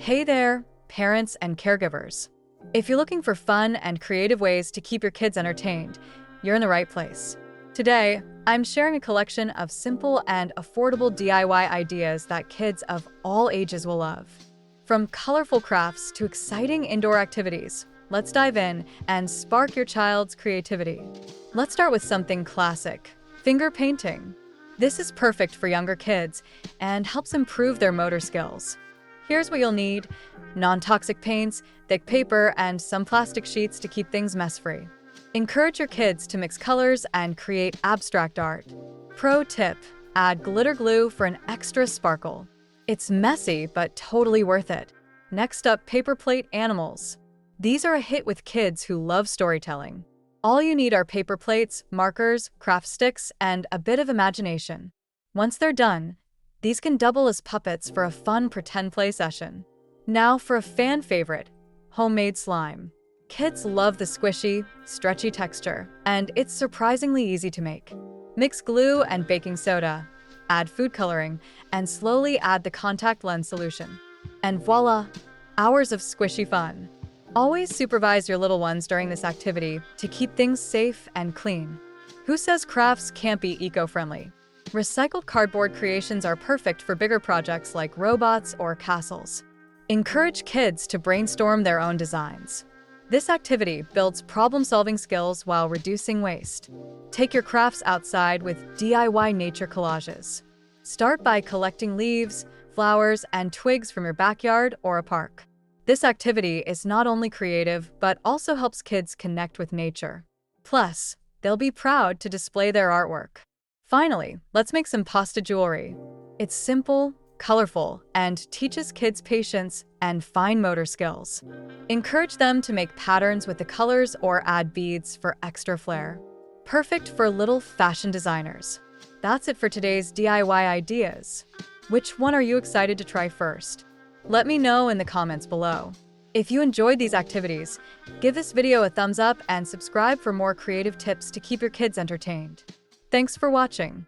Hey there, parents and caregivers. If you're looking for fun and creative ways to keep your kids entertained, you're in the right place. Today, I'm sharing a collection of simple and affordable DIY ideas that kids of all ages will love. From colorful crafts to exciting indoor activities, let's dive in and spark your child's creativity. Let's start with something classic, finger painting. This is perfect for younger kids and helps improve their motor skills. Here's what you'll need: non-toxic paints, thick paper, and some plastic sheets to keep things mess-free. Encourage your kids to mix colors and create abstract art. Pro tip: add glitter glue for an extra sparkle. It's messy, but totally worth it. Next up, paper plate animals. These are a hit with kids who love storytelling. All you need are paper plates, markers, craft sticks, and a bit of imagination. Once they're done, these can double as puppets for a fun pretend play session. Now for a fan favorite, homemade slime. Kids love the squishy, stretchy texture, and it's surprisingly easy to make. Mix glue and baking soda, add food coloring, and slowly add the contact lens solution. And voila, hours of squishy fun. Always supervise your little ones during this activity to keep things safe and clean. Who says crafts can't be eco-friendly? Recycled cardboard creations are perfect for bigger projects like robots or castles. Encourage kids to brainstorm their own designs. This activity builds problem-solving skills while reducing waste. Take your crafts outside with DIY nature collages. Start by collecting leaves, flowers, and twigs from your backyard or a park. This activity is not only creative, but also helps kids connect with nature. Plus, they'll be proud to display their artwork. Finally, let's make some pasta jewelry. It's simple, colorful, and teaches kids patience and fine motor skills. Encourage them to make patterns with the colors or add beads for extra flair. Perfect for little fashion designers. That's it for today's DIY ideas. Which one are you excited to try first? Let me know in the comments below. If you enjoyed these activities, give this video a thumbs up and subscribe for more creative tips to keep your kids entertained. Thanks for watching.